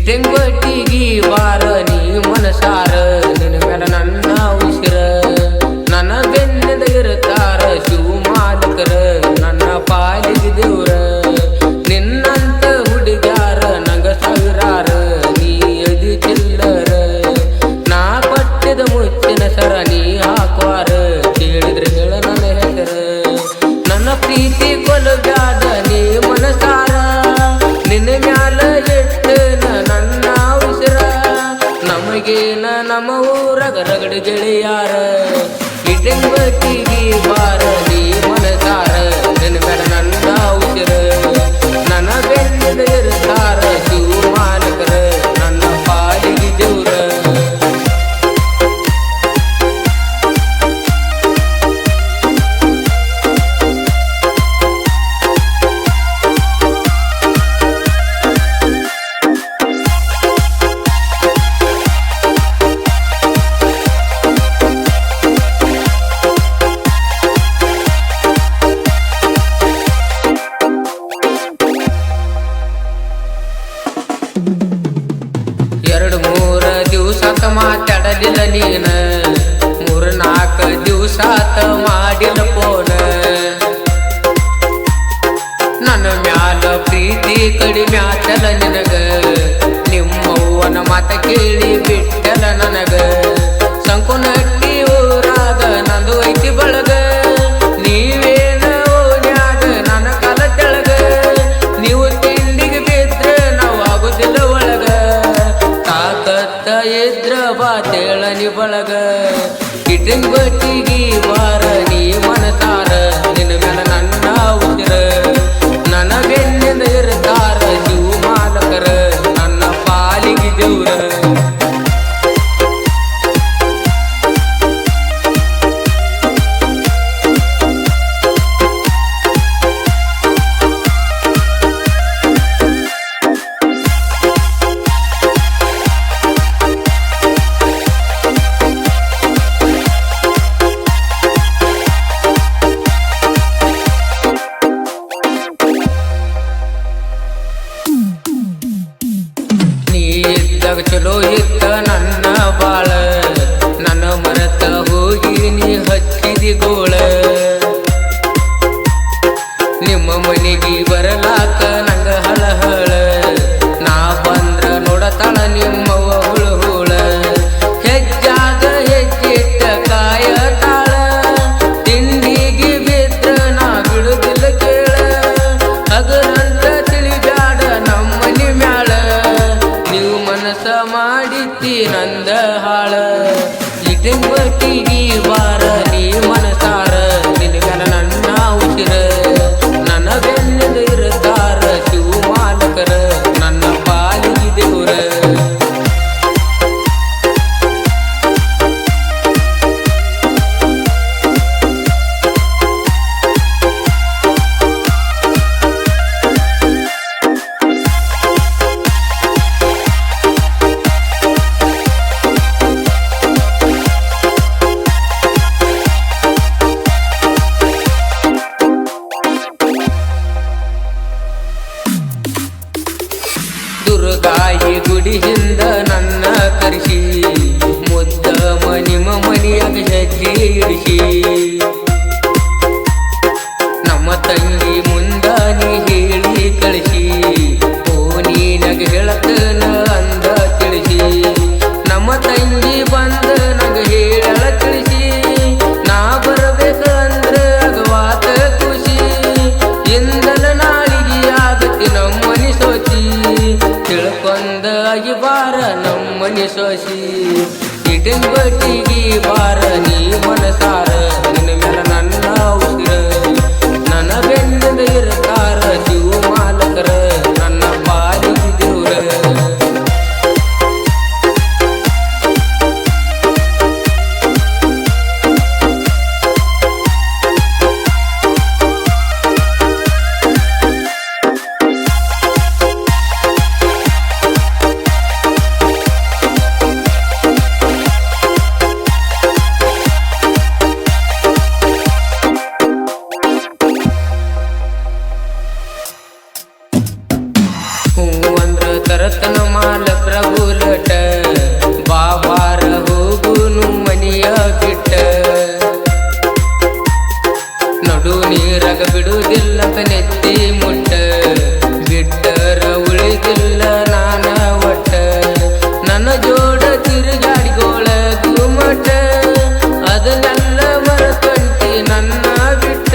ಟಿಂಗ್ವಟ್ಟಿಗಿ ಬಾರ ನೀ ಮನಸಾರ ನಿನ್ನ ಮೇಲೆ ನನ್ನ ಉಸಿರ ನನ್ನ ಬೆನ್ನಿಂದ ಇರುತ್ತಾರ ಶಿವ ಮಾಲಕರ ನನ್ನ ಪಾಲಿಗೆ ದೇವ್ರ ನಿನ್ನಂತ ಹುಡುಗ್ಯಾರ ನಂಗ ಸಾವಿರಾರ ನೀ ಅದಿ ಚಿಲ್ಲರ ನಾ ಪಟ್ಟಿದ ಮುಚ್ಚಿನ ಸರ ನೀ ಹಾಕ್ವಾರ ಕೇಳಿದ್ರೆ ಹೇಳ ನನ್ನ ಹೆಸರ ನನ್ನ ಪ್ರೀತಿ ಕೊಲಬ್ಯಾದ ನೀ ಮನಸಾರ ನಿನ್ನ ಮ್ಯಾಲ ನಮಗೇನ ನಮ್ಮ ಊರಗ ರಗಡ ಗೆಳೆಯಾರ ಇಟಂಬಟ್ಟಿಗಿ ಬಾರ ನೀ ಮನಸಾರ ನಿನ್ನ ಮೇಲೆ ನನ್ನ ಉಸಿರ ನನ್ನ ಬೆನ್ನಿದ ಇರ್ತಾರ ಶಿವ ಮಾಲಕರ ನನ್ನ ಪಾಲಿಗೆ ದೇವ್ರ ಮಾತಾಡಲಿಲ್ಲ ನೀನ 3-4 ದಿವಸಾತ ಮಾಡಿಲ್ಲ ಫೋನ ನನ್ನ ಮ್ಯಾಲ ಪ್ರೀತಿ ಕಡಿಮೆ ಆತಲ ನಿನಗ ನಿಮ್ಮವ್ವನ ಮಾತ ಕೇಳಿ ಬಿಟ್ಟಲ ನನಗ ಸಂಕುನಟ್ಟಿ ಊರಾಗ ನಂದು ಐತಿ ಬಳಗ ನೀವೇನ ಓನ್ಯಾಗ ನನ್ನ ಕಾಲ ತೆಳಗ ನೀವು ತಿಂಡಿಗೆ ಬಿದ್ರೆ ನಾವು ಆಗುದಿಲ್ಲ ಒಳಗ ತಾಕತ್ತ ಇದ್ರ ಬಾತೇಳನಿ ಬಳಗ ಇಟಂಬಟ್ಟಿಗಿ ಬಾರ ನೀ ಮನಸಾರ ನಿನ್ನ ಮೇಲೆ ನನ್ನ ಉಸಿರ ನನ್ನ ಬೆನ್ನಿಂದ ಇರ್ತಾರ ಶಿವ ಮಾಲಕರ ನನ್ನ ಪಾಲಿಗೆ ದೇವ್ರ ಚಲೋ ಇತ್ತ ನನ್ನ ಬಾಳ ನನ್ನ ಮನತ ಹೋಗಿ ನೀ ಹಚ್ಚಿದಿ ಗೋಳ ನಿಮ್ಮ ಮನೆಗೆ ಬರಲಾಕ ನಂಗ ಹಳಹಳ ನಾ ಬಂದ್ರ ನೋಡತಾಳ ನಿಮ್ಮವ್ವ ಹುಳ ಹುಳ ಹೆಜ್ಜಾಗ ಹೆಜ್ಜಿಟ್ಟ ಕಾಯ ತಾಳ ತಿಂಡಿಗೆ ಬಿದ್ರ ನಾ ಬಿಡುದಿಲ್ಲ ಕೇಳ ಹಗರಂತ ತಿಳಿಬ್ಯಾಡ ನಮ್ಮನಿ ಮ್ಯಾಳ ನೀವು ಮನಸ ಮಾಡಿತ್ತಿ ನಂದ ಹಾಳ ಇಟಂಬಟ್ಟಿಗಿ ಬಾರ ನೀ ಮನಸಾರ ನಿನಗನ ನನ್ನ ಉಸಿರ ನನ್ನ ಬೆನ್ನಿಂದ ಇರ್ತಾರ ಶಿವ ಮಾಲಕರ ನನ್ನ ಪಾಲಿಗೆ ದೇವ್ರ ದುರ್ಗಾಯಿ ಗುಡಿಯಿಂದ ನನ್ನ ಕರೆಸಿ ಮುದ್ದ ನಿಮ್ಮ ಮನೆಯಾಗ ಹೆಜ್ಜೆ ಇಡಿಸಿ ನಮ್ಮ ತಂಗಿ ಮುಂದ ನೀ ಹೇಳಿ ಕಳಿಸಿ ಓ ನೀನಗ ಹೇಳತನ ಅಂದ ತಿಳಿಸಿ ನಮ್ಮ ತಂಗಿ ಬಂದ ನಗ ಹೇಳ ತಿಳಿಸಿ ನಾ ಬರಬೇಕಂದ್ರ ಅಗವಾತ ಖುಷಿ ಇಂದಲ ನಾಳಿಗೆ ಆಗತಿ ನಮ್ಮನಿ ಸೋಚಿ ತಿಳ್ಕೊಂಡ ಆಗಿ ಬಾರ ನಮ್ಮನಿ ಸೋಸಿ ಇಟಂಬಟ್ಟಿಗಿ ಬಾರ ನೀ ಮನಸಾರ ನಿನ್ನ ಮೇಲೆ ನನ್ನ ಉಸಿರ ನನ್ನ ಬೆನ್ನಿಂದ ಇರ್ತಾರ ಶಿವ ಮಾಲಕರ ನನ್ನ ಪಾಲಿಗೆ ದೇವ್ರ ನನಗ ಬಿಡುವುದಿಲ್ಲ ನೆತ್ತಿ ಮುಟ್ಟ ಬಿಟ್ಟರ ಉಳಿದಿಲ್ಲ ನಾನ ಒಟ್ಟ ನನ್ನ ಜೋಡ ತಿರುಗಾಡಿಗೋಳ ಗುಮಟ ಅದನ್ನೆಲ್ಲ ಮರತಂಟಿ ನನ್ನ ಬಿಟ್ಟ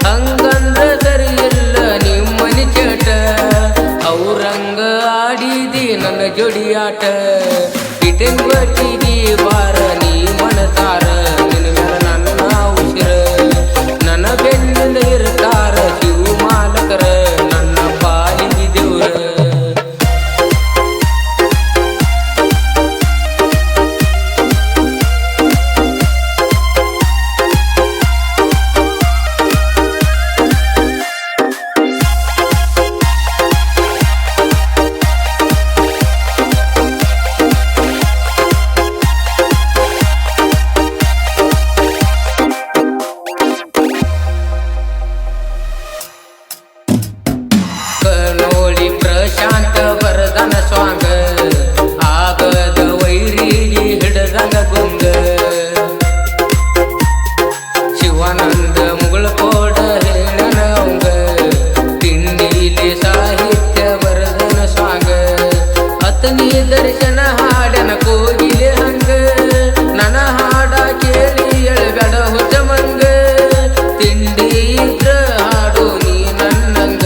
ಹಂಗಂದ್ರ ಸರಿಯಿಲ್ಲ ನಿಮ್ಮನಿ ಚಟ ಅವ್ರಂಗ ಆಡಿದಿ ನನ್ನ ಜೋಡಿಯಾಟ ಇಟೆನ್ ಬಟ್ಟಿಗೆ ಬಾರ ನೀ ಮನಸಾರ ನಿನ್ನ ಮ್ಯಾಲ ನನ್ನ ಉಸಿರ ನನ್ನ ಬೆನ್ನಿಂದ ಇರ್ತಾರ ಶಿವ ಮಾಲಕರ ನನ್ನ ಪಾಲಿಗೆ ದೇವ್ರ ನೋಡಿ ಪ್ರಶಾಂತ ವರದನ ಸ್ವಾಂಗ ಆಗದ ವೈರಿಗೆ ಹಿಡದಂಗ ಗುಂಗ ಶಿವಾನಂದ ಮುಗಳಕೋಡ ಹೇಳನ ಅವಂಗ ತಿಂಡಿಲಿ ಸಾಹಿತ್ಯ ವರದನ ಸ್ವಾಂಗ ಅತನಿ ದರ್ಶನ ಹಾಡನ ಕೋಗಿಲೆ ಹಂಗ ನನ್ನ ಹಾಡ ಕೇಳಿ ಎಳಬೇಡ ಹುಚ್ಚ ಮಂಗ ತಿಂಡಿ ಇದ್ರ ಹಾಡು ನೀ ನನ್ನಂಗ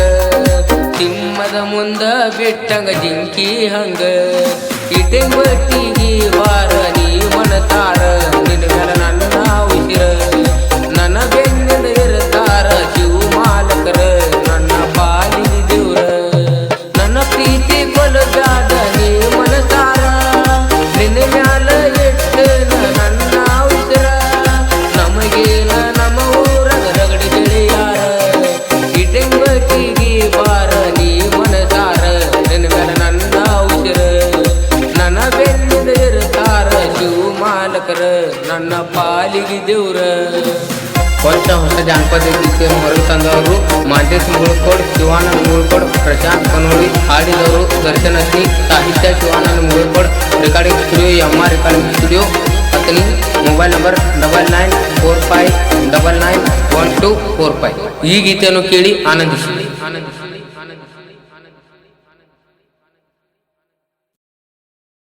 ತಿಮ್ಮದ ಮುಂದ ಬಿಟ್ಟಂಗ ಜಿಂಕಿ ಹಂಗ ಇಟೆಂಗ್ ಬಟ್ಟಿಗೆ ಬಾರ ನೀ ಮನತಾರ ನಿನ್ನ ಮ್ಯಾಲ ನನ್ನ ಉಸಿರ ನನ್ನ ಬೆನ್ನಿಂದ ಇರ್ತಾರ ಶಿವ ಮಾಲಕರ ನನ್ನ ಪಾಲಿಗೆ ದೇವ್ರ ನನ್ನ ಪ್ರೀತಿ ಕೊಲಬ್ಯಾಡ ನೀ ಮನಸಾರ ನಿನ್ನ ಮ್ಯಾಲ ಇಟ್ಟ ನನ್ನ ಉಸಿರ ನಮಗೇನ ನಮ್ಮ ಊರಗ ರಗಡಿ ಗೆಳೆಯಾರ ಇಟೆಂಗ್ ಬಟ್ಟಿಗೆ ಬಾರ ನೀ ಮನಸಾರ ನಿನ್ನ ಮ್ಯಾಲ ನನ್ನ ಉಸಿರ ನನ್ನ ಬೆನ್ನಿಂದ ಇರ್ತಾರ ಶಿವ ಮಾಲಕರ ನನ್ನ ಪಾಲಿಗೆ ದೇವ್ರ ಹೊಸ ಜಾನಪದ ಗೀತೆಯನ್ನು ಹೊರಗೆ ತಂದವರು ಮಾದೇಶ್ ಮುಗಳಕೋಡ್ ಶಿವಾನಂದ ಮುಗಳಕೋಡ್ ಪ್ರಶಾಂತ್ ಕನೋಳಿ ಹಾಡಿದವರು ದರ್ಶನ ಸಿ ಸಾಹಿತ್ಯ Shivananda Mugalkod recording studio MR recording studio Athani mobile number 9945991245 ಈ ಗೀತೆಯನ್ನು ಕೇಳಿ ಆನಂದಿಸಿ.